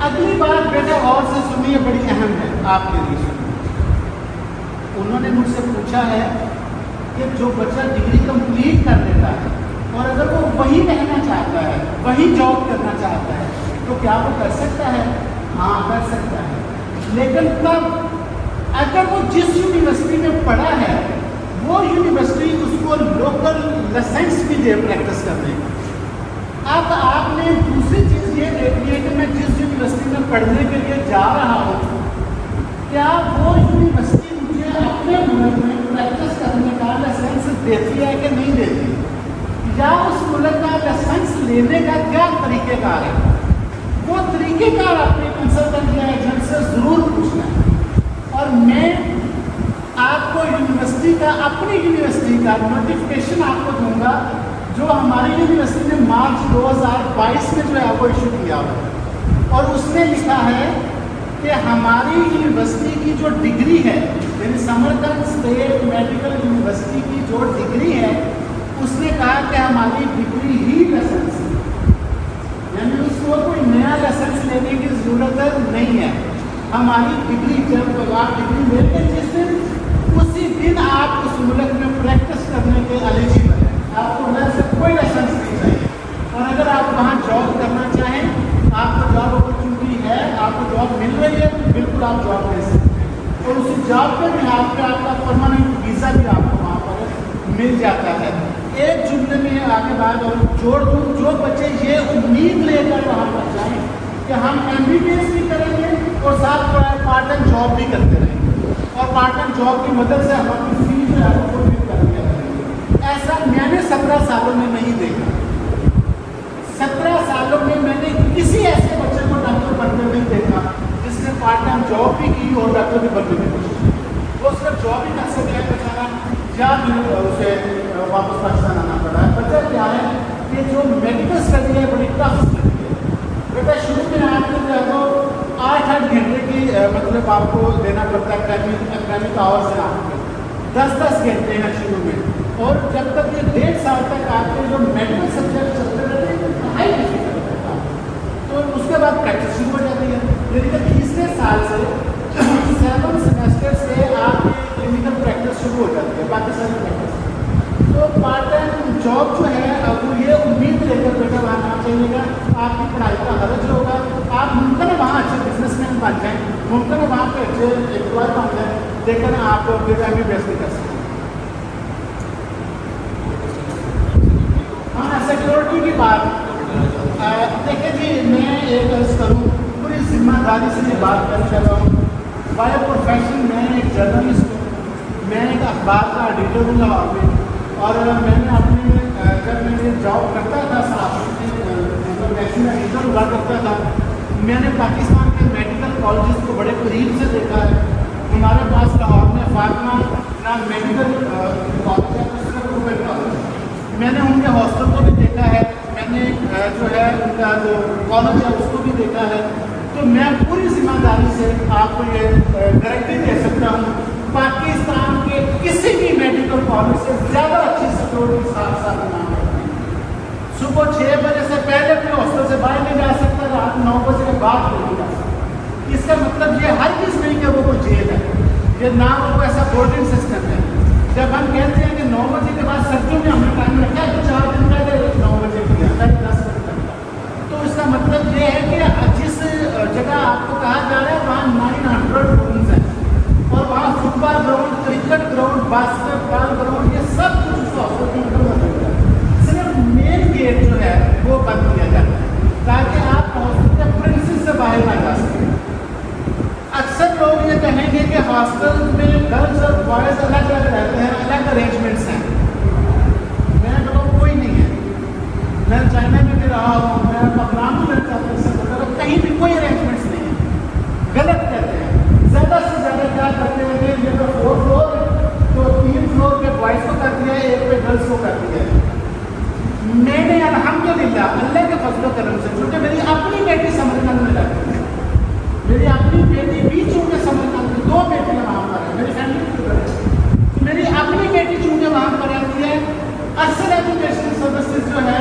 اگلی بات بیٹا اور سے سنیے، بڑی اہم ہے آپ کے لیے. انہوں نے مجھ سے پوچھا ہے کہ جو بچہ ڈگری کمپلیٹ کر لیتا ہے اور اگر وہ وہی رہنا چاہتا ہے، وہی جاب کرنا چاہتا ہے تو کیا وہ کر سکتا ہے؟ ہاں کر سکتا ہے. لیکن تب اگر وہ جس یونیورسٹی میں پڑھا ہے وہ یونیورسٹی اس کو لوکل لائسنس بھی دے پریکٹس کرنے کی. اب آپ نے دوسری چیز یہ دیکھنی ہے کہ میں جس یونیورسٹی میں پڑھنے کے لیے جا رہا ہوں کیا وہ یونیورسٹی اپنے ملک میں پریکٹس کرنے کا لائسنس دیتی ہے کہ نہیں دیتی، یا اس ملک کا لائسنس لینے کا کیا طریقہ کار ہے. وہ طریقہ کار اپنے کنسلٹنٹ یا ایجنٹ سے ضرور پوچھنا ہے. اور میں آپ کو یونیورسٹی کا، اپنی یونیورسٹی کا نوٹیفکیشن آپ کو دوں گا جو ہماری یونیورسٹی نے مارچ 2022 میں جو ہے وہ ایشو کیا ہوا ہے. اور اس میں لکھا ہے کہ ہماری یونیورسٹی کی جو ڈگری ہے، یعنی سمرکند اسٹیٹ میڈیکل یونیورسٹی کی جو ڈگری ہے، اس نے کہا کہ ہماری ڈگری ہی لائسنس ہے، یعنی اس کو کوئی نیا لائسنس لینے کی ضرورت نہیں ہے. ہماری ڈگری جب آپ ڈگری لیتے جس دن اسی دن آپ اس ملک میں پریکٹس کرنے کے ایلیجیبل ہیں. آپ کو وہاں سے کوئی لائسنس نہیں چاہیے. اور اگر آپ وہاں جاب کرنا چاہیں، آپ کو جاب اپرچونیٹی ہے، آپ کو جاب مل رہی ہے تو بالکل آپ جاب لے سکتے ہیں. اور اسی جاب کے بنیاد پہ آپ کا پرماننٹ ویزا بھی آپ کو وہاں پر مل جاتا ہے. ایک جملے میں آگے بات اور جوڑ دوں، جو بچے یہ امید لے کر وہاں پر جائیں کہ ہم MBBS بھی کریں گے اور ساتھ پارٹ ٹائم جاب بھی کرتے رہیں گے اور پارٹ ٹائم جاب کی مدد سے ہم اپنی فیس جو ہے وہ بھی کرتے رہیں گے، ایسا میں نے 17 سالوں میں نہیں دیکھا۔ 17 سالوں میں میں نے کسی ایسے بچے کو ڈاکٹر بنتے ہوئے دیکھا جس نے پارٹ ٹائم جاب بھی کی اور ڈاکٹر بھی بننے کی کوشش کی۔ وہ صرف جاب ہی کر سکتا ہے بیچارہ، یا پھر اسے واپس پاکستان آنا پڑا ہے۔ وجہ کیا ہے کہ جو میڈیکل اسٹڈی ہے بڑی ٹف اسٹڈی ہے بیٹا۔ شروع میں آپ کو جو ہے وہ 8 گھنٹے کی مطلب آپ کو دینا پڑتا ہے اکیڈمک آورس ہیں، آپ کے 10 گھنٹے ہیں شروع میں، اور جب تک یہ 1.5 سال تک آپ کے جو میڈیکل سبجیکٹ چلتے رہتے ہیں پڑھائی ڈیفیکلٹ ہے، تو اس کے بعد پریکٹس شروع ہو جاتی ہے۔ لیکن تیسرے سال سے 7 سیمسٹر سے آپ کی کلینکل پریکٹس شروع ہو جاتی ہے، باقی ساری پریکٹس۔ تو پارٹ ٹائم جاب جو ہے وہ یہ امید لے کر بیٹا وہاں آنا چاہیے گا، آپ کی پڑھائی کا حرج ہوگا، آپ ممکن ہے وہاں اچھے بزنس مین بن جائیں، ممکن ہے وہاں پہ اچھے امپلائے بن جائیں، لیکن آپ پھر MBBS بھی کر سکتے ہیں۔ ہاں سیکورٹی کی بات دیکھیں جی، میں ایک عرض کروں پوری ذمہ داری سے یہ بات کر رہا ہوں۔ بائی پروفیشن میں ایک جرنلسٹ ہوں، میں ایک اخبار کا ایڈیٹر ہوں لاہور میں، اور میں نے اپنے جب میں یہ جاب کرتا تھا صحافی نیشنل ایڈیٹر ہوا کرتا تھا، میں نے پاکستان کے میڈیکل کالجز کو بڑے قریب سے دیکھا ہے۔ ہمارے پاس لاہور میں فاطمہ نام میڈیکل کالج ہے، میں نے ان کے ہاسٹل کو بھی دیکھا ہے، میں نے جو ہے ان کا جو کالج ہے اس کو بھی دیکھا ہے۔ تو میں پوری ذمہ داری سے آپ کو یہ گارنٹی دے سکتا ہوں، پاکستان کے کسی بھی میڈیکل کالج سے زیادہ اچھی سیکورٹی ساتھ نام کرتی ہے۔ صبح 6 بجے سے پہلے اپنے ہاسٹل سے باہر نہیں جا سکتا، رات 9 بجے کے بعد نہیں جا سکتا۔ اس کا مطلب یہ ہر چیز نہیں کہ وہ کوئی جیل ہے، یہ نہ وہ ایسا بورڈنگ سسٹم ہے۔ جب ہم کہتے ہیں کہ 9 بجے کے بعد سردیوں میں ہم نے ٹائم رکھا ہے تو 4 دن پہلے 9 بجے کیا 10 بجے تک، تو اس کا مطلب یہ ہے کہ جس جگہ آپ کو کہا جا رہا ہے وہاں 900 رومز ہیں، اور وہاں فٹ بال گراؤنڈ، کرکٹ گراؤنڈ، باسکٹ بال گراؤنڈ، یہ سب کچھ اس ہاسٹل کے اندر موجود ہے۔ صرف مین گیٹ جو ہے وہ بند کیا جاتا ہے تاکہ آپ ہاسٹل کے پرنسز سے باہر نہ جا سکیں۔ اکثر لوگ یہ کہیں گے کہ ہاسٹل میں گرلز اور بوائز الگ الگ رہتے ہیں، الگ ارینجمنٹس ہیں۔ میں لوگ کوئی نہیں ہے، میں چائنا میں بھی رہا ہوں، میں پکرام بھی رہتا ہوں، کہیں بھی کوئی ارینجمنٹس نہیں ہے، غلط کہتے ہیں۔ زیادہ سے زیادہ کیا کرتے ہیں کہ یہ تو 4 فلور ہے تو 3 فلور پہ بوائز کو کر دیا ہے، 1 پہ گرلس کو کر دیا ہے۔ میں نے الحمدللہ اللہ کے فضل و کرم سے، چونکہ میری اپنی بیٹی سمرقند میں رہتی ہے، میری اپنی بیٹی بھی چونکہ سمرقند میں 2 بیٹیاں وہاں پر ہیں، میری فیملی میں میری اپنی بیٹی چونکہ وہاں پر رہتی ہے، اصل ایجوکیشن سروسز جو ہے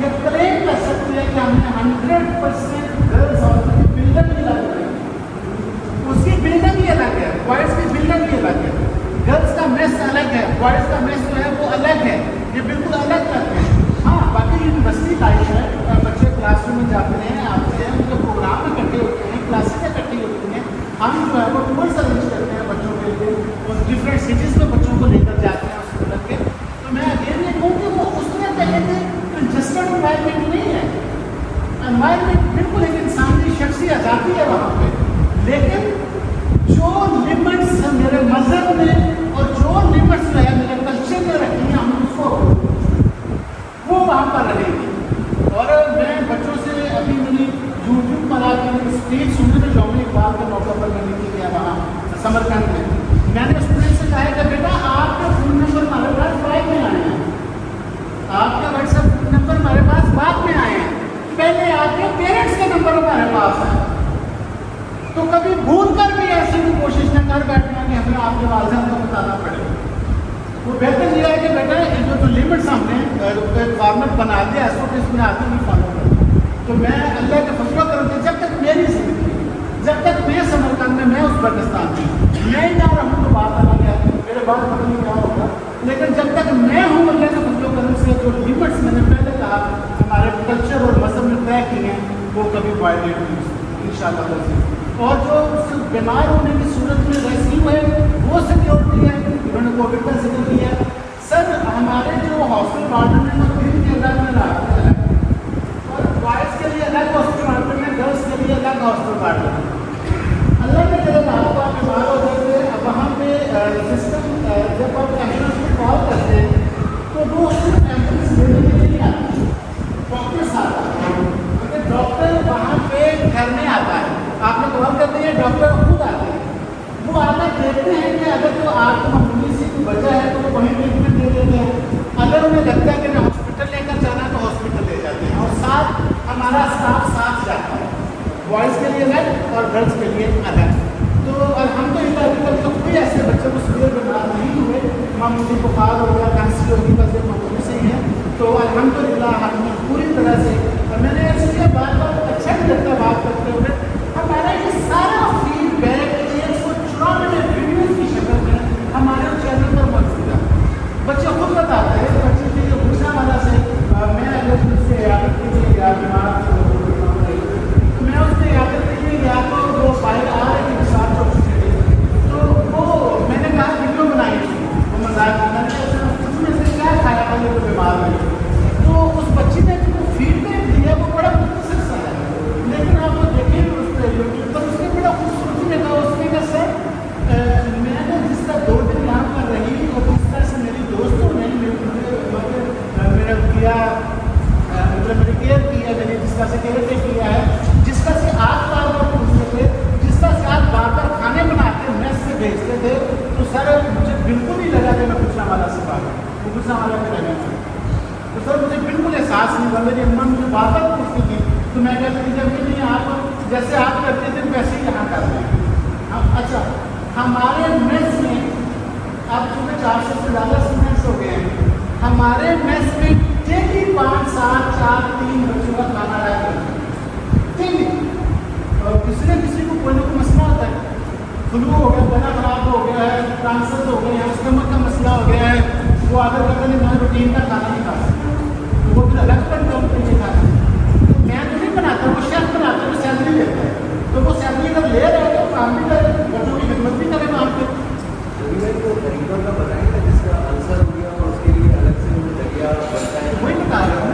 یہ کلیم کر سکتی ہے کہ ہم نے 100% گرلس ہاسٹل کی بلڈنگ ہی الگ ہے، اس کی بلڈنگ ہی الگ ہے، بوائز کی بلڈنگ ہی الگ ہے، گرلس کا میس الگ ہے، بوائز کا میس جو ہے وہ الگ ہے، یہ بالکل الگ کرتے ہیں۔ ہاں باقی یونیورسٹی لائف ہے، بچے کلاس روم میں جاتے ہیں، آتے ہیں، ان کے پروگرام اکٹھے ہوتے ہیں، کلاسیں اکٹھی ہوتی ہیں، ہم جو ہے وہ ٹورس ارینج کرتے ہیں بچوں کے لیے، اور ڈفرینٹ سٹیز میں بچوں کو لے کر جاتے ہیں اسٹوڈنٹ کے۔ تو میں اگین یہ کہوں کہ وہ اس طرح کا ایک کنجسٹڈ انوائرمنٹ نہیں ہے، انوائرمنٹ بالکل ایک انسان کی شخصی آزادی ہے وہاں پہ، لیکن جو لمٹس میرے مذہب میں اور جو لمٹس جو ہے میرے کلچر میں رکھی ہیں ہم اس کو وہ وہاں پر رہے گی۔ اور میں بچوں سے ابھی میری یوٹیوب پر آ کے اسپیچ سننے میں یوم اقبال کے موقع پر میں نے کیا وہاں سمرقند میں نے اسٹوڈنٹ سے کہا کہ بیٹا آپ کے فون نمبر ہمارے پاس بعد میں آئے ہیں، آپ کے واٹس ایپ نمبر ہمارے پاس بعد میں آئے ہیں، پہلے آپ کے پیرنٹس کے نمبر ہمارے پاس ہیں، تو کبھی بھول کر بھی ایسی بھی کوشش نہ کر بیٹھنا کہ ہمیں آپ کے والدین کو بتانا پڑے۔ وہ بہتر یہ ہے کہ بیٹا جو لمٹس ہم نے فارمیٹ بنا دیا اس کو اس میں آتے نہیں فالو کرتے۔ تو میں اللہ کے فضل و کرم سے جب تک میری زندگی، جب تک میں سمرقند میں اس پاکستان میں میں نہ رہوں تو بات الگ ہے، میرے بعد پتہ نہیں کیا ہوگا، لیکن جب تک میں ہوں اللہ کے فضل و کرم سے جو لمٹس میں نے پہلے کہا ہمارے کلچر اور مذہب میں طے کی ہیں وہ کبھی وائلیٹ نہیں ہو سکتی انشاءاللہ۔ اور جو بیمار ہونے کی صورت میں ریسکیو ہے وہ سیکورٹی ہے، انہوں نے کووڈ کا ذکر کیا۔ سر ہمارے جو وہ ہاسٹل وارڈن میں تو دن کے الگ میں لاتے ہیں اور بوائز کے لیے الگ ہاسٹل وارڈن میں, گرلس کے لیے الگ ہاسٹل وارڈن. اللہ کے جب آپ بیمار ہو جاتے ہیں, اب وہاں پہ سسٹم جب آپ ایمبولینس کو کال کرتے ہیں تو وہ صرف ایمبولینس لینے کے لیے نہیں آتی, ڈاکٹر ساتھ آتا ہے. کیونکہ ڈاکٹر وہاں پہ گھر میں آتا ہے, آپ نے کال کر دیا, ڈاکٹر خود آتے ہیں. وہ آنا دیکھتے ہیں کہ اگر تو آپ کو معمولی سی کوئی وجہ ہے تو وہ وہیں ٹریٹمنٹ دے دیتے ہیں. اگر انہیں لگتا ہے کہ میں ہاسپٹل لے کر جانا ہے تو ہاسپٹل لے جاتے ہیں, اور ساتھ ہمارا اسٹاف ساتھ جاتا ہے, بوائز کے لیے الگ اور گرلس کے لیے الگ. تو الحمدللہ ابھی تک تو کوئی ایسے بچے کو سیویئر بیمار نہیں ہوئے, معمولی بخار ہو گیا, کھانسی ہوگی, بس یہ معمولی سے ہی ہے. تو الحمدللہ ہم پوری طرح سے, اور میں نے اس لیے بار بار اچھا نہیں لگتا بات کرتے ہوئے, ہمارا یہ سارا فیڈ بیک ویڈیوز کی شکل میں ہمارے چینل پر موجود ہے. بچے خود بتاتے ہیں, بچے کے لیے غصہ والا سے میں اگر اس سے عیادت کے لیے گیا, بیمار میں اس سے عیادت کے لیے گیا تو وہ باہر آ رہے تھے ساتھ چوک سے, تو وہ میں نے کہا ویڈیو بنائی تھی, وہ مزاق کرنا اس میں سے کیا کھایا تھا جو بیمار ہوئی. تو اس بچی نے جو فیڈ بیک دیا وہ بڑا مختصر سا ہے, لیکن آپ وہ دیکھیں اس پہ یوٹیوب پر, اس نے بڑا خوبصورتی نے کہا, اس نے کہا سر میں نے جس کا 2 دن یہاں پر رہی اور جس طرح سے میری دوستوں نے میرا کیا, مطلب میری کیئر کی ہے, میں نے جس طرح سے کیئر کیا ہے, جس طرح سے آپ بار بار پوچھتے تھے, جس طرح سے آپ بار بار کھانے بنا کے میس سے بھیجتے تھے, تو سر مجھے بالکل نہیں لگا کہ میں گجرا والا سے بات ہوں, وہ گجرا والا میں رہنا چاہتا. تو سر مجھے بالکل احساس نہیں ہوا, میری اماں مجھے بار بار پوچھتی تھی, تو میں کہتی تھی کہ نہیں آپ جیسے آپ کرتے تھے ویسے ہی یہاں کرتے ہیں. اچھا, ہمارے میس میں اب چونکہ 400 سے زیادہ اسٹوڈنٹس ہو گئے ہیں, ہمارے میس میں ڈیلی 5 7 4 3 بچوں کا کھانا آیا کرتا ہے. اور کسی نہ کسی کو کوئی نہ کوئی مسئلہ ہوتا ہے, فلو ہو گیا, گلا خراب ہو گیا ہے, ٹرانسفر ہو گئے ہیں, اسٹمک کا مسئلہ ہو گیا ہے, وہ آڈر کرتے ہیں میں روٹین کا کھانا نہیں کھا سکتا, تو وہ پھر الگ پر کم کے لیے کھانا. میں تو نہیں بناتا, وہ شیف بناتا ہے, وہ سیلری لیتا ہے, تو وہ سیلری اگر لے رہے ہیں تو کام بھی کرے, بچوں کی خدمت بھی کرے وہاں پہ. طریقہ کا بتائیں گا جس کا آنسر ہو گیا اور اس کے لیے الگ سے ذریعہ بنتا ہے, وہی بتا رہا ہوں.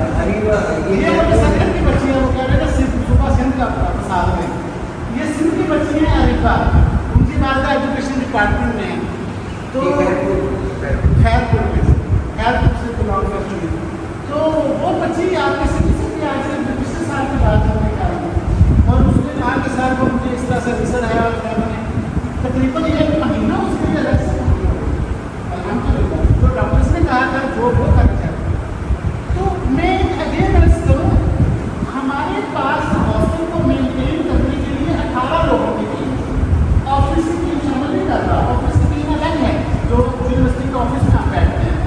یہ وہ سنگت کی بچی ہے, وہ کہہ رہے ہیں صبح سندھ کا ساتھ میں, یہ سندھ کی بچی ہیں عریفہ, ان کی والدہ ایجوکیشن ڈپارٹمنٹ میں ہے, تو خیرپور سے بلانگ کرتی ہے. تو وہ بچی آپ کے سندھ سے بھی آج سے 25 سال کی بات کرنے کا ہے, اور اس نے کہا کہ سر وہ مجھے اس طرح سے ریزر ہے, اور میں نے تقریباً 1 مہینہ اس کے لیے الگ سے الحمدللہ جو ڈاکٹرس نے کہا تھا وہ کر جائے. تو میں اگین عرض کروں, ہمارے پاس ہاسٹل کو مینٹین کرنے کے لیے 18 لوگوں کی ٹیم, آفس کی ٹیم شامل نہیں کرتا, آفس کی ٹیم الگ ہے جو یونیورسٹی کے آفس میں آپ بیٹھتے ہیں.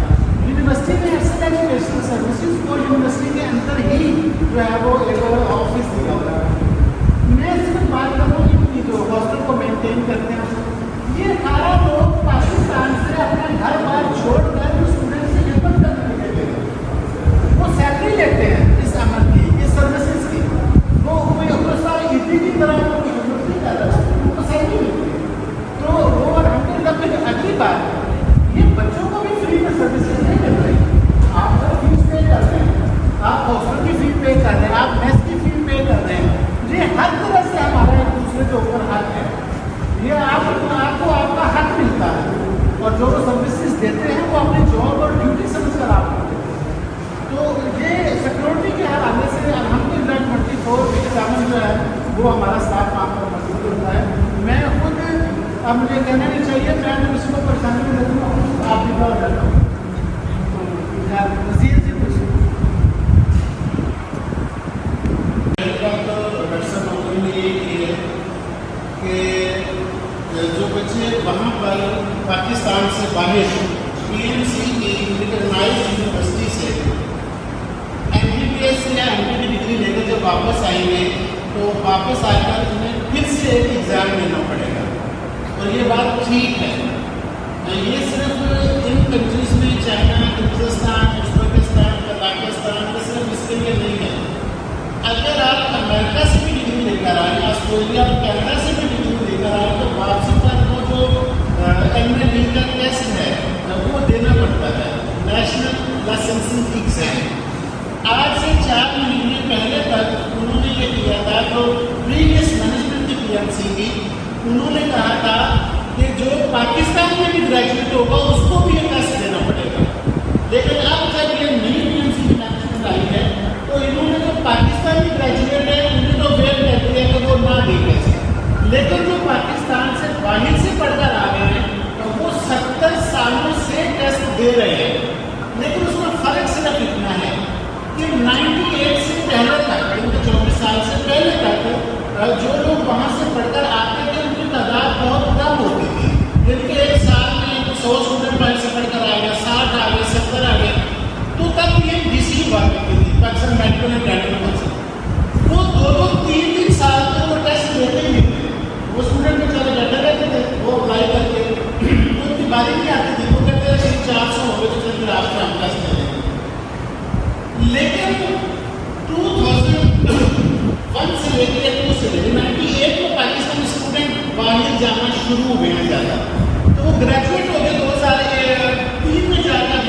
یونیورسٹی میں ایکسل ایجوکیشنل سروسز کو یونیورسٹی کے اندر ہی جو ہے وہ ایک آفس دیا ہوا ہے. میں صرف بات کروں کہ جو ہاسٹل کو مینٹین کرتے ہیں, یہ 18 لوگ پاکستان سے اپنا گھر بار چھوڑ کر اسٹوڈنٹ سے خدمت کرنے کے لیے, وہ سیلری لیتے ہیں اس عمل کی, اس سروسز کی, وہ عیدی کی طرح خدمت نہیں کر رہا, ان کو سیلری ملتی ہے. تو وہ الحمدللہ پھر اگلی بات, یہ بچوں کو بھی فری میں سروسز نہیں مل رہی, آپ کا فیس پے کر رہے ہیں, آپ ہاسٹل کی فی پے کر رہے ہیں, آپ میس کی فی پے کر رہے ہیں, یہ ہر طرح سے ہمارا ایک دوسرے کے اوپر حق ہے. یہ آپ کو آپ کا حق ملتا ہے, اور جو سروسز دیتے ہیں وہ اپنی جاب اور ڈیوٹی سمجھ کر آپ کرتے ہیں. تو یہ سیکورٹی کے حوالے سے الحمدللہ 24/7 جو ہے وہ ہمارا اسٹاف وہاں پر موجود ہوتا ہے. میں خود, اب مجھے کہنا نہیں چاہیے, میں اگر کسی کو پریشانی میں دیتا ہوں آپ بھی بہت جاتا ہوں. نظیر جی کچھ کہ جو بچے وہاں پر پاکستان سے باہر PMC کی ریکگنائزڈ یونیورسٹی سے MBBS یا MD کی ڈگری لے کر جب واپس آئیں گے تو واپس آ کر انہیں پھر سے ایک ایگزام دینا پڑے گا, اور یہ بات ٹھیک ہے. یہ صرف ان کنٹریز میں چائنا, قزاقستان, ازبکستان, قزاقستان یہ صرف اس کے لیے نہیں ہے. اگر آپ امریکہ سے بھی ڈگری لے کر آئیں, آسٹریلیا اور کینیڈا سے بھی ڈگری لے کر آئیں, تو واپسی پر وہ جو MA کا ٹیسٹ ہے وہ دینا پڑتا ہے, نیشنل لائسنس گریجویٹ ہوگا اس کو بھی یہ ٹیسٹ دینا پڑے گا. لیکن اب جب یہ نئی PMC کی مینجمنٹ آئی ہے تو انہوں نے جو پاکستانی گریجویٹ ہے ان کو تو ویو کر دیا کہ وہ نہ دے پیسے, لیکن جو پاکستان سے باہر سے پڑھ کر آ گئے ہیں وہ 70 سالوں سے ٹیسٹ دے رہے ہیں. لیکن اس میں فرق صرف اتنا ہے کہ 98 سے پہلے تک, 24 سال سے پہلے تک جو لوگ وہاں سے پڑھ کر آتے تھے ان کی تعداد بہت کم ہوتی تھی. جن کے ایک سال میں 100 اسٹوڈنٹ باہر سے پڑھ کر آ گیا, 60 آ گئے, 70 آ گئے, تو تب یہ ڈی ہوا کرتی تھی Pakistan medical and dental council. وہ 2-3 سال تک وہ ٹیسٹ لیتے ہی نہیں تھے. وہ اسٹوڈنٹ بیچارے بیٹھے رہتے تھے, وہ اپلائی کر کے ان کی باری نہیں آتی تھی, وہ کہتے تھے 400 ہو گئے تو پھر آپ میں ہم ٹیسٹ لے لیں گے. لیکن 2001 سے لے کے 2 سے لے کے 98 میں پاکستانی اسٹوڈنٹ باہر جانا شروع ہوئے ہیں زیادہ, تو وہ گریجویٹ ہو گئے 2003 میں جا کر.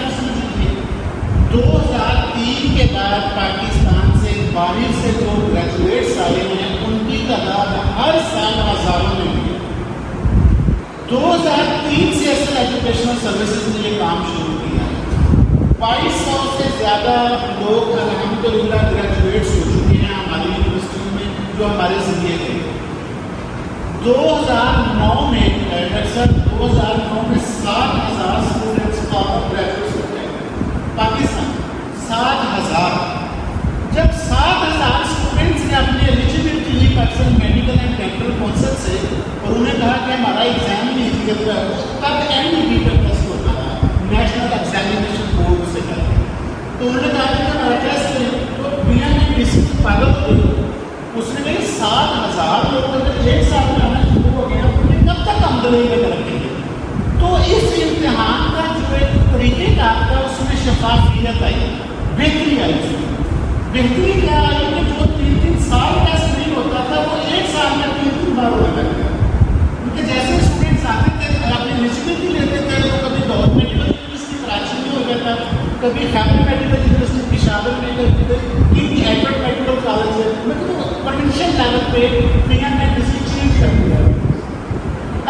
2003 کے بعد پاکستان سے باہر سے جو گریجویٹس آئے ہیں ان کی تعداد ہر سال ہزاروں میں ہوئی ہے. 2003 سے ایسے ایجوکیشنل سروسز نے یہ کام شروع کیا ہے. 2200 سے زیادہ لوگ الحمدللہ گریجویٹس ہو چکے ہیں ہماری یونیورسٹی میں جو ہمارے ذریعے تھے. 2009 میں 2009 میں 7,000 اسٹوڈنٹس کا گریجویٹس ہو گئے پاکستان. 7,000. جب 7,000 اسٹوڈنٹس نے اپنی ایلیجیبلٹی لی Pakistan medical and dental council سے, اور انہیں کہا کہ ہمارا ایگزام نہیں دیا, تب NEP کا ٹیسٹ ہوتا تھا, نیشنل ایگزامینیشن بورڈ سے کر کے. تو انہوں نے کہا کہ ہمارا ٹیسٹ کریں, تو PMC پاگل ہو گئی. اس نے کہا 7,000 لوگ اگر ایک سال میں آنا شروع ہو گیا تو کب تک آمدنی میں رکھیں گے. تو اس امتحان کا جو ایک طریقہ کار تھا اس میں شفافیت آئی, بہتری آئی. اس میں بہتری کیا آئی کہ جو 3 سال ٹیسٹ نہیں ہوتا تھا وہ ایک سال میں 3 بار ہونے لگ گیا. کیونکہ جیسے اسٹوڈنٹس آتے تھے اپنی ایلیجیبلٹی لیتے تھے, تو کبھی گورنمنٹ میڈیکل یونیورسٹی کراچی میں ہو جاتا, کبھی خیبر میڈیکل یونیورسٹی پشاور میں, کبھی ایڈورڈ میڈیکل کالج ہے, مطلب پوٹینشیل لیول پہ PN نے کسی چینج کر دیا.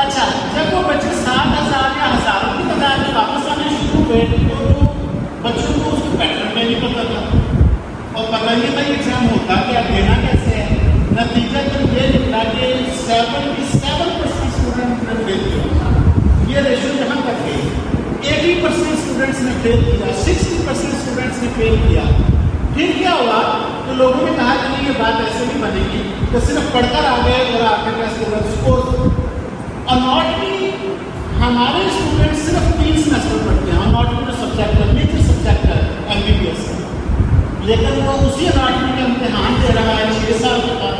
اچھا, جب وہ بچے 7,000 یا ہزاروں کی تعداد میں واپس آنے شروع ہوئے تو بچوں کو اس کے پیٹرن میں نہیں پتا تھا, اور پتہ نہیں بھائی ایگزام ہوتا کیا, دینا کیسے ہے. نتیجہ تو یہ نکلا کہ 77% اسٹوڈنٹ نے فیل کیا. یہ ریشو یہاں تک گئی. 80% اسٹوڈنٹس نے فیل کیا, 60% اسٹوڈنٹس نے فیل کیا. پھر کیا ہوا تو لوگوں نے کہا کہ نہیں یہ بات ایسے نہیں بنے گی کہ صرف پڑھ کر آ گئے اور آ کے ٹیسٹ کے بعد اسکور. اناٹمی ہمارے اسٹوڈنٹ صرف 3 سیمسٹر پڑھتے ہیں. اناٹمی کا سبجیکٹ ہے, میجر سبجیکٹ ہے MBBS, لیکن وہ اسی اناٹمی کا امتحان دے رہا ہے 6 سال کے بعد.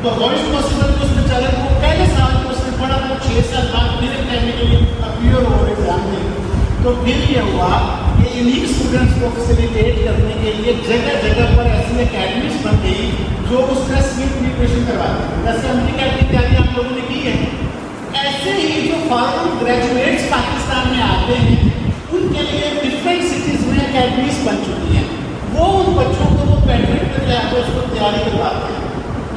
تو ہاؤ از پاسبل کہ اس بیچارے کو پہلے سال میں اس نے پڑھا تو 6 سال بعد پھر کہنے کے لیے اپیئر ہو ایگزام دے. تو پھر یہ ہوا کہ انہیں اسٹوڈنٹس کو فیسیلیٹیٹ کرنے کے لیے جگہ جگہ پر ایسی اکیڈمیز بن گئی جو اس کا اسکل پریپریشن کرواتے ہیں. جیسے امریکہ کی تیاری آپ لوگوں نے کی ہے, ایسے ہی جو فارن گریجویٹس پاکستان میں آتے ہیں ان کے لیے ڈفرینٹ سٹیز میں اکیڈمیز بن چکی ہیں. وہ ان بچوں کو وہ پیٹرن پہ جا کے اس کو تیاری کرواتے ہیں.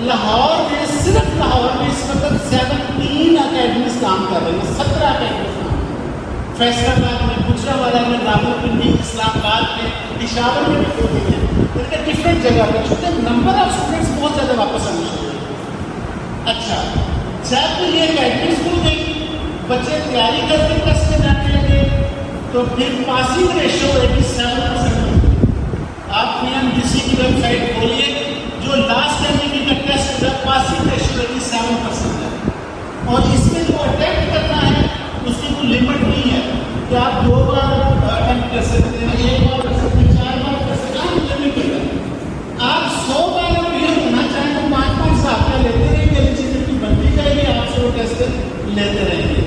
لاہور میں, صرف لاہور میں اس وقت 17 اکیڈمیز کام کر رہے ہیں, 17 اکیڈمیز کام کر رہے ہیں. فیصل آباد میں, گجرانوالہ میں, راولپنڈی, اسلام آباد میں, پشاور میں بھی ہوتی ہیں. ان کے ڈفرینٹ جگہ پہ چونکہ نمبر آف اسٹوڈنٹس بہت زیادہ واپس آنے شروع ہوئے. اچھا, جب یہ اکیڈمیز کھل گئی, بچے تیاری کرتے ٹیسٹ میں جانے لگے, تو پھر پاسنگ ریشو 87% ہو گئی. آپ PMDC کی ویب سائٹ کھولیے, جو لاسٹ MBB کا ٹیسٹ ہے پاسنگ ریشو 87% ہے. اور اس میں جو اٹیمپٹ کرنا ہے اس کی کوئی لمٹ نہیں ہے کہ آپ 2 بار اٹیمپٹ کر سکتے ہیں, 1 بار کر سکتے ہیں, 4 بار کر سکتے ہیں, لمیٹڈ ہے. آپ 100 بار کلیئر ہونا چاہیں تو 5 سال کا لیتے رہیں گے, ایلیجیبلٹی بنتی جائے گی, آپ سے وہ ٹیسٹ لیتے رہیں گے.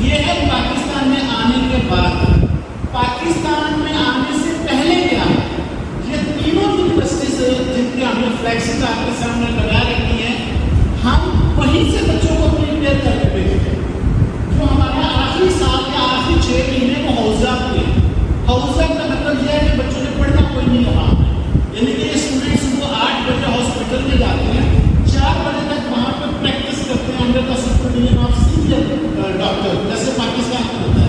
یہ ہے پاکستان میں آنے کے بعد. پاکستان میں آنے سے پہلے کیا, یہ تینوں یونیورسٹیز جن کے ہم نے فلیکس آپ کے سامنے لگا رکھی ہیں, ہم وہیں سے بچوں کو پریپیئر کر کے بھیجتے ہیں. جو ہمارا آخری سال یا آخری 6 مہینے کو حوضہ ہوئے. حوضہ کا مطلب یہ ہے کہ بچوں نے پڑھنا کوئی نہیں ہے وہاں پہ, یعنی کہ یہ اسٹوڈنٹس کو 8 بجے ہاسپٹل میں جاتے ہیں, 4 بجے تک وہاں پہ پریکٹس کرتے ہیں under the supervision of senior doctor, جیسے پاکستان میں ہوتا ہے.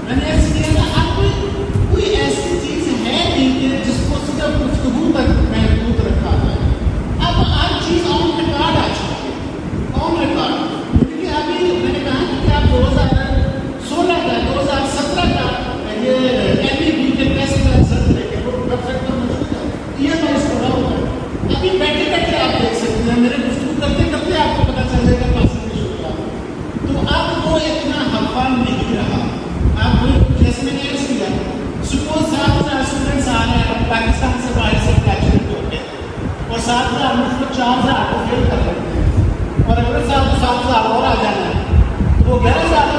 میں نے ایسے کیا کہ اب کوئی ایسی چیز ہے نہیں کہ جس کو صرف گفتگو تک محدود رکھا جائے. اب ہر چیز آن ریکارڈ آ چکی ہے, آن ریکارڈ. کیونکہ ابھی میں نے کہا کہ آپ 2016 کا 2017 کا یہ NEP کے پیسے کا رزلٹ لے کے وہ ویب سائٹ پر موجود ہے, EMI پڑا ہوا ہے. ابھی بیٹھے بیٹھے آپ دیکھ سکتے ہیں, میرے گفتگو کرتے کرتے آپ کو پتا چل جائے گا پاسنگ شکریہ. تو اب وہ اتنا ہوا نہیں رہا. آپ جیسے میں نے عرض کیا, سپوز 7,000 اسٹوڈنٹس آ رہے ہیں پاکستان سے باہر سے گریجویٹ ہو کے, اور 7,000 میں سے 4,000 کو فیل کر لیتے ہیں, اور اگلے سال تو 7,000 اور آ جانا ہے, تو وہ 11,000